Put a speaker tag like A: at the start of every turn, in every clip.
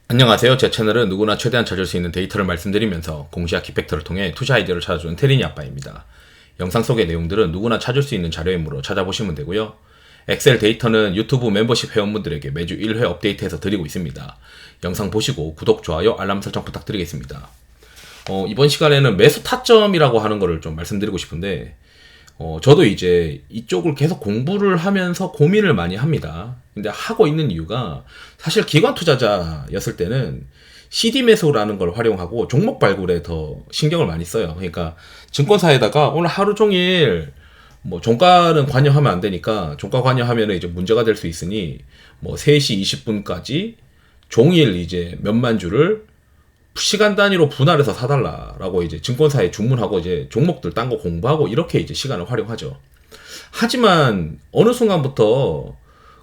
A: 안녕하세요. 제 채널은 누구나 최대한 찾을 수 있는 데이터를 말씀드리면서 공시와 키팩터를 통해 투자 아이디어를 찾아주는 테린이 아빠입니다. 영상 속의 내용들은 누구나 찾을 수 있는 자료이므로 찾아보시면 되고요. 엑셀 데이터는 유튜브 멤버십 회원분들에게 매주 1회 업데이트해서 드리고 있습니다. 영상 보시고 구독, 좋아요, 알람 설정 부탁드리겠습니다. 이번 시간에는 매수 타점이라고 하는 거를 좀 말씀드리고 싶은데 저도 이제 이쪽을 계속 공부를 하면서 고민을 많이 합니다. 근데 하고 있는 이유가 사실 기관 투자자였을 때는 CD 매수라는 걸 활용하고 종목 발굴에 더 신경을 많이 써요. 그러니까 증권사에다가 오늘 하루 종일 뭐 종가는 관여하면 안 되니까 종가 관여하면 이제 문제가 될 수 있으니 뭐 3시 20분까지 종일 이제 몇만 주를 시간 단위로 분할해서 사달라라고 이제 증권사에 주문하고 이제 종목들 딴 거 공부하고 이렇게 이제 시간을 활용하죠. 하지만 어느 순간부터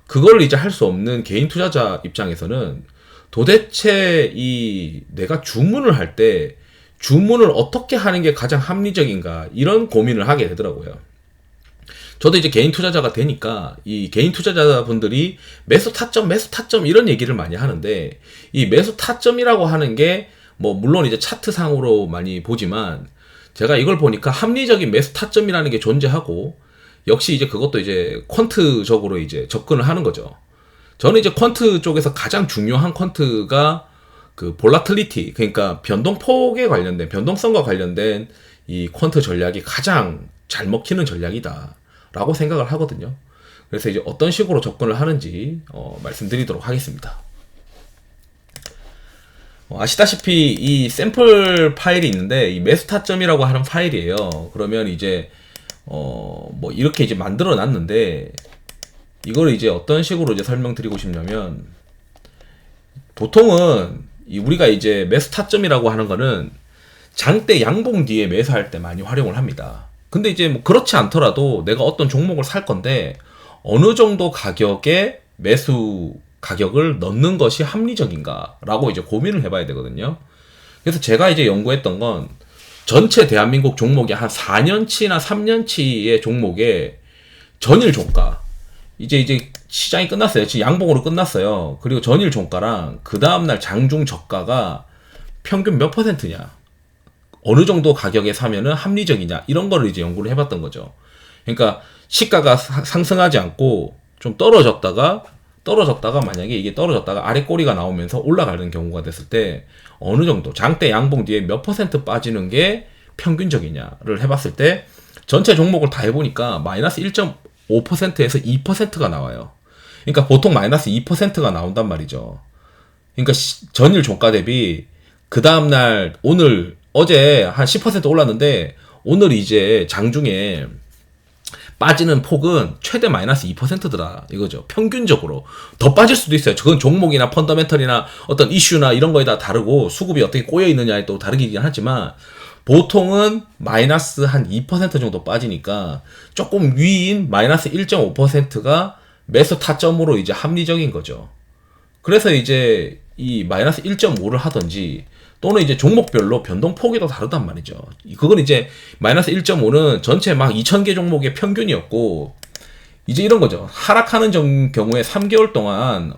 A: 그걸 이제 할 수 없는 개인 투자자 입장에서는 도대체 이 내가 주문을 할 때 주문을 어떻게 하는 게 가장 합리적인가 이런 고민을 하게 되더라고요. 저도 이제 개인 투자자가 되니까 이 개인 투자자분들이 매수 타점 이런 얘기를 많이 하는데 이 매수 타점이라고 하는 게 뭐 물론 이제 차트상으로 많이 보지만 제가 이걸 보니까 합리적인 매수 타점이라는 게 존재하고 역시 이제 그것도 이제 퀀트적으로 이제 접근을 하는 거죠. 저는 이제 퀀트 쪽에서 가장 중요한 퀀트가 그 볼라틸리티, 그러니까 변동폭에 관련된 변동성과 관련된 이 퀀트 전략이 가장 잘 먹히는 전략이다라고 생각을 하거든요. 그래서 이제 어떤 식으로 접근을 하는지 말씀드리도록 하겠습니다. 아시다시피 이 샘플 파일이 있는데 이 매수 타점이라고 하는 파일이에요. 그러면 이제 뭐 이렇게 이제 만들어 놨는데 이거를 이제 어떤 식으로 이제 설명드리고 싶냐면 보통은 우리가 이제 매수 타점이라고 하는 거는 장대 양봉 뒤에 매수할 때 많이 활용을 합니다. 근데 이제 뭐 그렇지 않더라도 내가 어떤 종목을 살 건데 어느 정도 가격에 매수 가격을 넣는 것이 합리적인가라고 이제 고민을 해봐야 되거든요. 그래서 제가 이제 연구했던 건 전체 대한민국 종목이 한 4년치나 3년치의 종목의 전일 종가 이제 시장이 끝났어요. 지금 양봉으로 끝났어요. 그리고 전일 종가랑 그 다음날 장중 저가가 평균 몇 퍼센트냐, 어느 정도 가격에 사면은 합리적이냐 이런 거를 이제 연구를 해봤던 거죠. 그러니까 시가가 상승하지 않고 좀 떨어졌다가 만약에 이게 떨어졌다가 아래 꼬리가 나오면서 올라가는 경우가 됐을 때 어느 정도 장대 양봉 뒤에 몇 퍼센트 빠지는 게 평균적이냐를 해봤을 때 전체 종목을 다 해보니까 마이너스 1.5%에서 2%가 나와요. 그러니까 보통 마이너스 2%가 나온단 말이죠. 그러니까 전일 종가 대비 그 다음날 오늘 어제 한 10% 올랐는데 오늘 이제 장중에 빠지는 폭은 최대 마이너스 2%더라 이거죠. 평균적으로 더 빠질 수도 있어요. 그건 종목이나 펀더멘털이나 어떤 이슈나 이런 거에 다 다르고 수급이 어떻게 꼬여 있느냐에 또 다르긴 하지만 보통은 마이너스 한 2% 정도 빠지니까 조금 위인 마이너스 1.5%가 매수 타점으로 이제 합리적인 거죠. 그래서 이제 이 마이너스 1.5를 하든지 또는 이제 종목별로 변동폭이 더 다르단 말이죠. 그건 이제 마이너스 1.5는 전체 막 2,000개 종목의 평균이었고 이제 이런 거죠. 하락하는 경우에 3개월 동안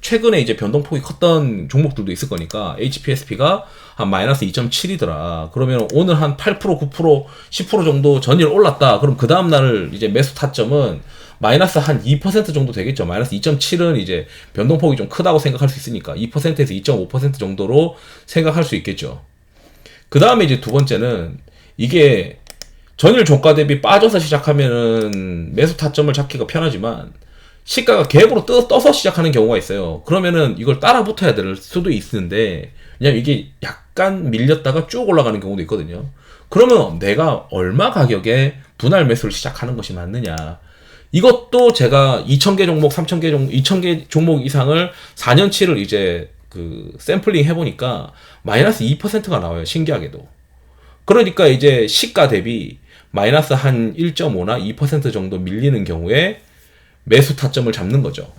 A: 최근에 이제 변동폭이 컸던 종목들도 있을 거니까 HPSP가 한 마이너스 2.7이더라. 그러면 오늘 한 8%, 9%, 10% 정도 전일 올랐다. 그럼 그 다음날 이제 매수 타점은 마이너스 한 2% 정도 되겠죠. 마이너스 2.7은 이제 변동폭이 좀 크다고 생각할 수 있으니까 2%에서 2.5% 정도로 생각할 수 있겠죠. 그 다음에 이제 두 번째는 이게 전일 종가 대비 빠져서 시작하면은 매수 타점을 잡기가 편하지만 시가가 갭으로 떠서 시작하는 경우가 있어요. 그러면은 이걸 따라 붙어야 될 수도 있는데 왜냐면 이게 약간 밀렸다가 쭉 올라가는 경우도 있거든요. 그러면 내가 얼마 가격에 분할 매수를 시작하는 것이 맞느냐, 이것도 제가 2,000개 종목, 3,000개 종목, 2,000개 종목 이상을 4년치를 이제 그 샘플링 해보니까 마이너스 2%가 나와요. 신기하게도. 그러니까 이제 시가 대비 마이너스 한 1.5나 2% 정도 밀리는 경우에 매수 타점을 잡는 거죠.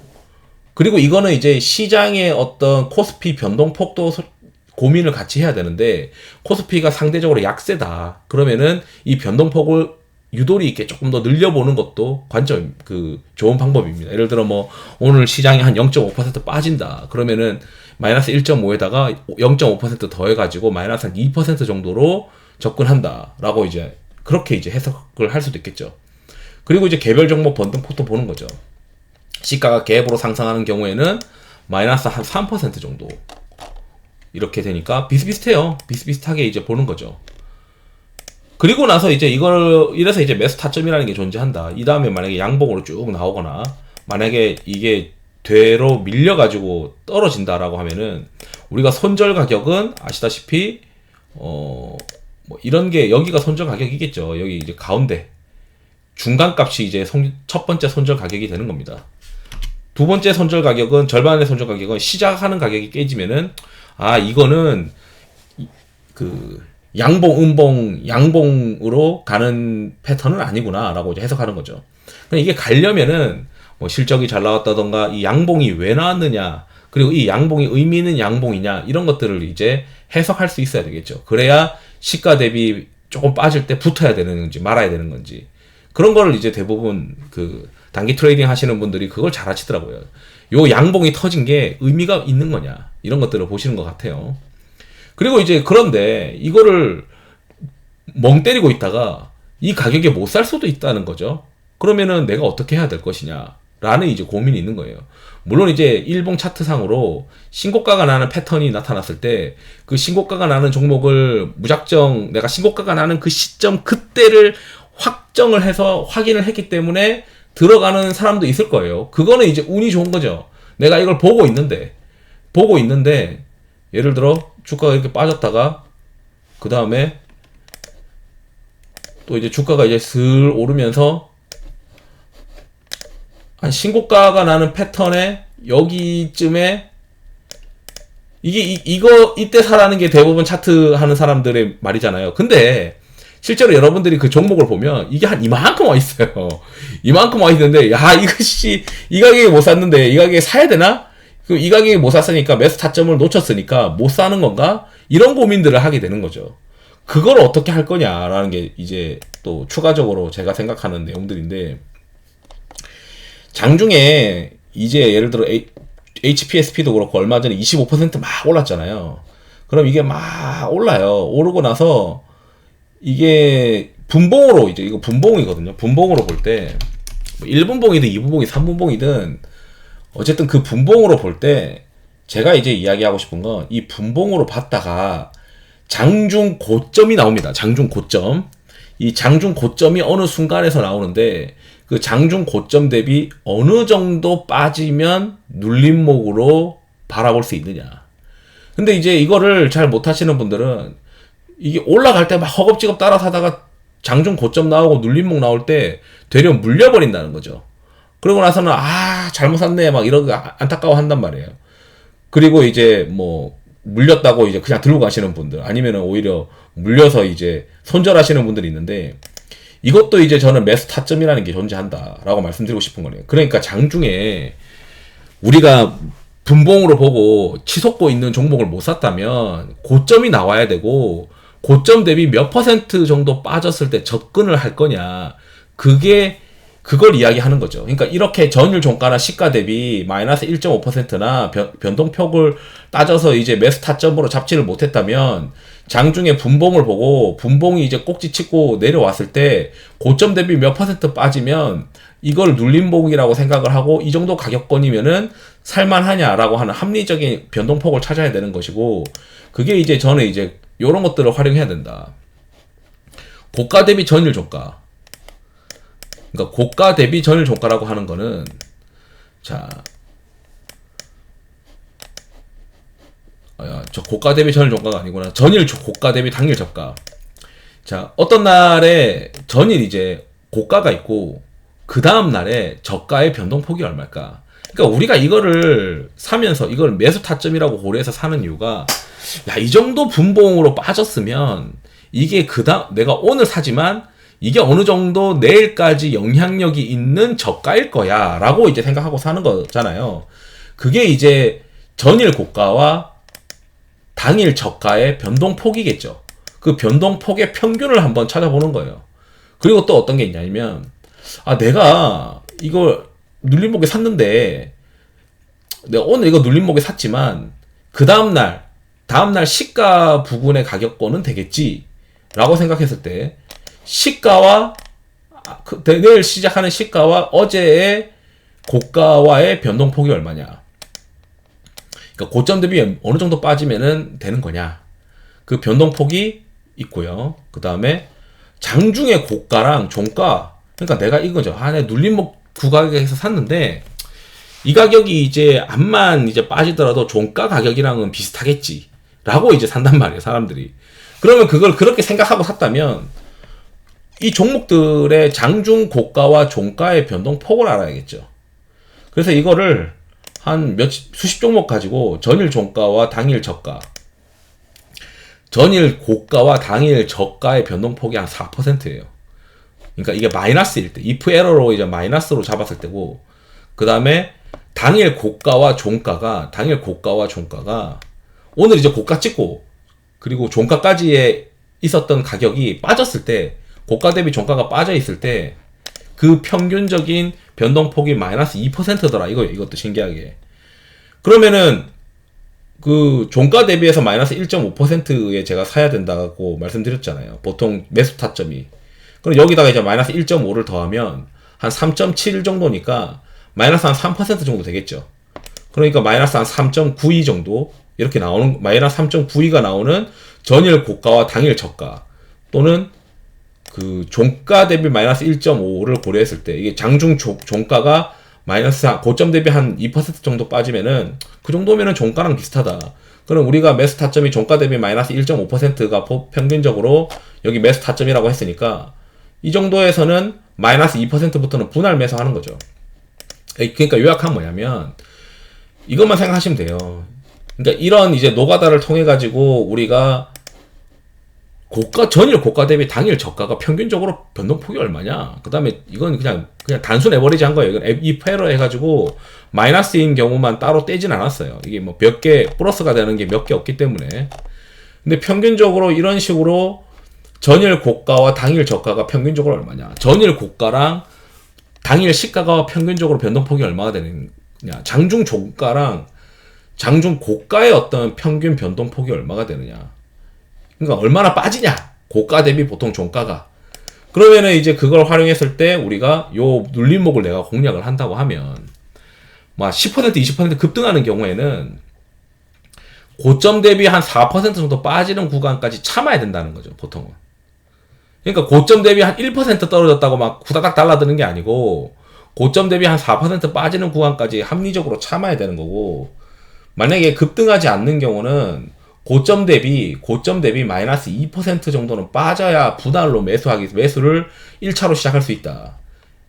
A: 그리고 이거는 이제 시장의 어떤 코스피 변동폭도 고민을 같이 해야 되는데 코스피가 상대적으로 약세다. 그러면은 이 변동폭을 유도리 있게 조금 더 늘려보는 것도 좋은 방법입니다. 예를 들어 뭐 오늘 시장이 한 0.5% 빠진다. 그러면은 마이너스 1.5에다가 0.5% 더해가지고 마이너스 한 2% 정도로 접근한다라고 이제 그렇게 이제 해석을 할 수도 있겠죠. 그리고 이제 개별 종목 변동폭도 보는 거죠. 시가가 갭으로 상승하는 경우에는 마이너스 한 3% 정도 이렇게 되니까 비슷비슷해요. 비슷비슷하게 이제 보는 거죠. 그리고 나서 이제 이래서 이제 매수 타점이라는 게 존재한다. 이 다음에 만약에 양봉으로 쭉 나오거나 만약에 이게 되로 밀려가지고 떨어진다라고 하면은 우리가 손절 가격은 아시다시피 뭐 이런 게 여기가 손절 가격이겠죠. 여기 이제 가운데 중간값이 이제 첫 번째 손절 가격이 되는 겁니다. 두 번째 손절 가격은 절반의 손절 가격은 시작하는 가격이 깨지면은 이거는 양봉으로 가는 패턴은 아니구나라고 이제 해석하는 거죠. 이게 가려면은 뭐 실적이 잘 나왔다던가 이 양봉이 왜 나왔느냐, 그리고 이 양봉이 의미 있는 양봉이냐 이런 것들을 이제 해석할 수 있어야 되겠죠. 그래야 시가 대비 조금 빠질 때 붙어야 되는 건지 말아야 되는 건지 그런 거를 이제 대부분 단기 트레이딩 하시는 분들이 그걸 잘 하시더라고요. 요 양봉이 터진 게 의미가 있는 거냐 이런 것들을 보시는 것 같아요. 그리고 이제 그런데 이거를 멍 때리고 있다가 이 가격에 못 살 수도 있다는 거죠. 그러면은 내가 어떻게 해야 될 것이냐라는 이제 고민이 있는 거예요. 물론 이제 일봉 차트상으로 신고가가 나는 패턴이 나타났을 때 그 신고가가 나는 종목을 무작정 내가 신고가가 나는 그 시점 그때를 확정을 해서 확인을 했기 때문에 들어가는 사람도 있을 거예요. 그거는 이제 운이 좋은 거죠. 내가 이걸 보고 있는데 예를 들어 주가가 이렇게 빠졌다가 그 다음에 또 이제 주가가 이제 슬 오르면서 한 신고가가 나는 패턴에 여기쯤에 이때 사라는 게 대부분 차트 하는 사람들의 말이잖아요. 근데 실제로 여러분들이 그 종목을 보면 이게 한 이만큼 와 있어요. 이만큼 와 있는데 이 가격에 못 샀는데 이 가격에 사야 되나? 이 가격에 못 샀으니까 매수 타점을 놓쳤으니까 못 사는 건가? 이런 고민들을 하게 되는 거죠. 그걸 어떻게 할 거냐라는 게 이제 또 추가적으로 제가 생각하는 내용들인데, 장중에 이제 예를 들어 HPSP도 그렇고 얼마 전에 25%막 올랐잖아요. 그럼 이게 막 올라요. 오르고 나서 이게 분봉으로 이제 이거 분봉이거든요. 분봉으로 볼 때 1분봉이든 2분봉이든 3분봉이든 어쨌든 그 분봉으로 볼 때 제가 이제 이야기하고 싶은 건 이 분봉으로 봤다가 장중 고점이 나옵니다. 장중 고점. 이 장중 고점이 어느 순간에서 나오는데 그 장중 고점 대비 어느 정도 빠지면 눌림목으로 바라볼 수 있느냐. 근데 이제 이거를 잘 못하시는 분들은 이게 올라갈 때 막 허겁지겁 따라 사다가 장중 고점 나오고 눌림목 나올 때 되려 물려버린다는 거죠. 그러고 나서는 잘못 샀네 막 이러고 안타까워 한단 말이에요. 그리고 이제 뭐 물렸다고 이제 그냥 들고 가시는 분들, 아니면은 오히려 물려서 이제 손절하시는 분들이 있는데, 이것도 이제 저는 매수 타점이라는 게 존재한다라고 말씀드리고 싶은 거네요. 그러니까 장중에 우리가 분봉으로 보고 치솟고 있는 종목을 못 샀다면 고점이 나와야 되고, 고점 대비 몇 % 정도 빠졌을 때 접근을 할 거냐, 그걸 이야기하는 거죠. 그러니까 이렇게 전일 종가나 시가 대비 마이너스 1.5%나 변동폭을 따져서 이제 매수 타점으로 잡지를 못했다면, 장중에 분봉을 보고 분봉이 이제 꼭지 치고 내려왔을 때 고점 대비 몇 % 빠지면 이걸 눌림봉이라고 생각을 하고 이 정도 가격권이면은 살만하냐라고 하는 합리적인 변동폭을 찾아야 되는 것이고, 그게 이제 저는 이제 요런 것들을 활용해야 된다. 고가 대비 전일 종가. 그러니까 고가 대비 전일 종가라고 하는 거는, 저 고가 대비 전일 종가가 아니구나. 전일 고가 대비 당일 저가. 자, 어떤 날에 전일 이제 고가가 있고 그 다음 날에 저가의 변동폭이 얼마일까? 그러니까 우리가 이거를 사면서 이걸 매수 타점이라고 고려해서 사는 이유가, 이 정도 분봉으로 빠졌으면 이게 내가 오늘 사지만 이게 어느 정도 내일까지 영향력이 있는 저가일 거야 라고 이제 생각하고 사는 거잖아요. 그게 이제 전일 고가와 당일 저가의 변동폭이겠죠. 그 변동폭의 평균을 한번 찾아보는 거예요. 그리고 또 어떤 게 있냐면, 내가 이거 눌림목에 샀는데, 내가 오늘 이거 눌림목에 샀지만, 그 다음날 시가 부근의 가격권은 되겠지. 라고 생각했을 때, 시가와, 내일 시작하는 시가와 어제의 고가와의 변동폭이 얼마냐. 그러니까 고점 대비 어느 정도 빠지면은 되는 거냐. 그 변동폭이 있고요. 그 다음에 장중의 고가랑 종가. 그러니까 내가 이거죠. 내 눌림목 구가격에서 샀는데, 이 가격이 이제 암만 이제 빠지더라도 종가 가격이랑은 비슷하겠지. 라고 이제 산단 말이에요, 사람들이. 그러면 그걸 그렇게 생각하고 샀다면, 이 종목들의 장중 고가와 종가의 변동폭을 알아야겠죠. 그래서 이거를 한 수십 종목 가지고 전일 종가와 당일 저가, 전일 고가와 당일 저가의 변동폭이 한 4%예요. 그러니까 이게 마이너스일 때, if 에러로 이제 마이너스로 잡았을 때고, 그 다음에 당일 고가와 종가가 오늘 이제 고가 찍고, 그리고 종가까지의 있었던 가격이 빠졌을 때, 고가 대비 종가가 빠져 있을 때, 그 평균적인 변동폭이 마이너스 2%더라. 이것도 신기하게. 그러면은, 그 종가 대비해서 마이너스 1.5%에 제가 사야 된다고 말씀드렸잖아요. 보통 매수 타점이. 그럼 여기다가 이제 마이너스 1.5를 더하면 한 3.7 정도니까 마이너스 한 3% 정도 되겠죠. 그러니까 마이너스 한 3.92 정도 이렇게 나오는, 마이너스 3.92가 나오는 전일 고가와 당일 저가 또는 그 종가 대비 마이너스 1.5를 고려했을 때, 이게 장중 종가가 마이너스 고점 대비 한 2% 정도 빠지면은 그 정도면은 종가랑 비슷하다. 그럼 우리가 매수 타점이 종가 대비 마이너스 1.5%가 평균적으로 여기 매수 타점이라고 했으니까 이 정도에서는 마이너스 2%부터는 분할 매수하는 거죠. 그러니까 요약하면 뭐냐면 이것만 생각하시면 돼요. 그러니까 이런 이제 노가다를 통해 가지고 우리가 전일 고가 대비 당일 저가가 평균적으로 변동폭이 얼마냐. 그 다음에 이건 그냥 단순 에버리지 한 거예요. 이건 이 패러 해가지고 마이너스인 경우만 따로 떼진 않았어요. 이게 뭐 몇 개 플러스가 되는 게 몇 개 없기 때문에. 근데 평균적으로 이런 식으로 전일 고가와 당일 저가가 평균적으로 얼마냐. 전일 고가랑 당일 시가가 평균적으로 변동폭이 얼마가 되느냐. 장중 종가랑 장중 고가의 어떤 평균 변동폭이 얼마가 되느냐. 그러니까 얼마나 빠지냐. 고가 대비 보통 종가가. 그러면은 이제 그걸 활용했을 때 우리가 요 눌림목을 내가 공략을 한다고 하면 막 10% 20% 급등하는 경우에는 고점 대비 한 4% 정도 빠지는 구간까지 참아야 된다는 거죠, 보통은. 그러니까 고점 대비 한 1% 떨어졌다고 막 후다닥 달라드는 게 아니고 고점 대비 한 4% 빠지는 구간까지 합리적으로 참아야 되는 거고, 만약에 급등하지 않는 경우는 고점 대비 마이너스 2% 정도는 빠져야 분할로 매수를 1차로 시작할 수 있다.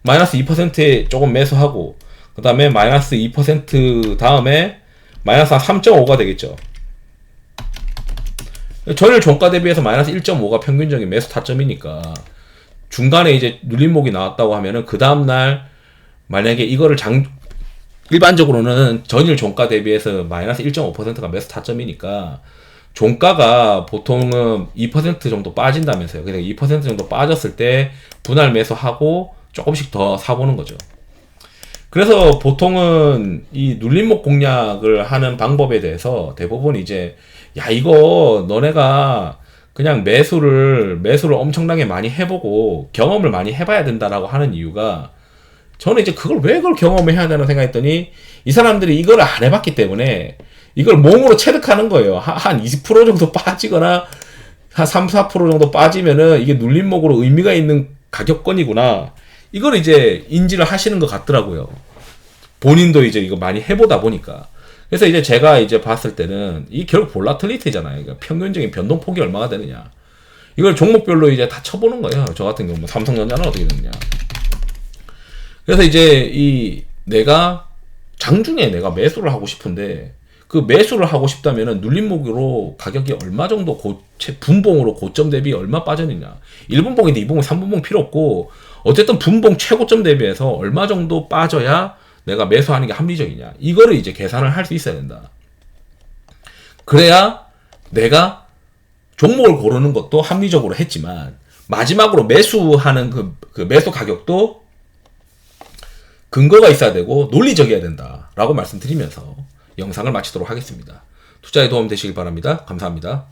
A: 마이너스 2%에 조금 매수하고, 그 다음에 마이너스 2% 다음에 마이너스 한 3.5가 되겠죠. 전일 종가 대비해서 마이너스 1.5가 평균적인 매수 타점이니까, 중간에 이제 눌림목이 나왔다고 하면은, 그 다음날, 만약에 이거를 일반적으로는 전일 종가 대비해서 마이너스 1.5%가 매수 타점이니까, 종가가 보통은 2% 정도 빠진다면서요. 그냥 2% 정도 빠졌을 때 분할 매수하고 조금씩 더 사보는 거죠. 그래서 보통은 이 눌림목 공략을 하는 방법에 대해서 대부분 이제 이거 너네가 그냥 매수를 엄청나게 많이 해보고 경험을 많이 해봐야 된다라고 하는 이유가, 저는 이제 그걸 경험을 해야 되나 생각했더니 이 사람들이 이걸 안 해봤기 때문에 이걸 몸으로 체득하는 거예요. 한 20% 정도 빠지거나 한 3, 4% 정도 빠지면은 이게 눌림목으로 의미가 있는 가격권이구나. 이걸 이제 인지를 하시는 것 같더라고요. 본인도 이제 이거 많이 해보다 보니까. 그래서 이제 제가 이제 봤을 때는 이 결국 볼라틸리티잖아요. 그러니까 평균적인 변동폭이 얼마가 되느냐. 이걸 종목별로 이제 다 쳐보는 거예요. 저 같은 경우는 삼성전자는 어떻게 되느냐. 그래서 이제 내가 장중에 내가 매수를 하고 싶은데, 그 매수를 하고 싶다면은 눌림목으로 가격이 얼마 정도 분봉으로 고점 대비 얼마 빠졌느냐. 1분봉인데 2분봉, 3분봉 필요 없고, 어쨌든 분봉 최고점 대비해서 얼마 정도 빠져야 내가 매수하는 게 합리적이냐. 이거를 이제 계산을 할 수 있어야 된다. 그래야 내가 종목을 고르는 것도 합리적으로 했지만, 마지막으로 매수하는 그 매수 가격도 근거가 있어야 되고 논리적이어야 된다라고 말씀드리면서 영상을 마치도록 하겠습니다. 투자에 도움 되시길 바랍니다. 감사합니다.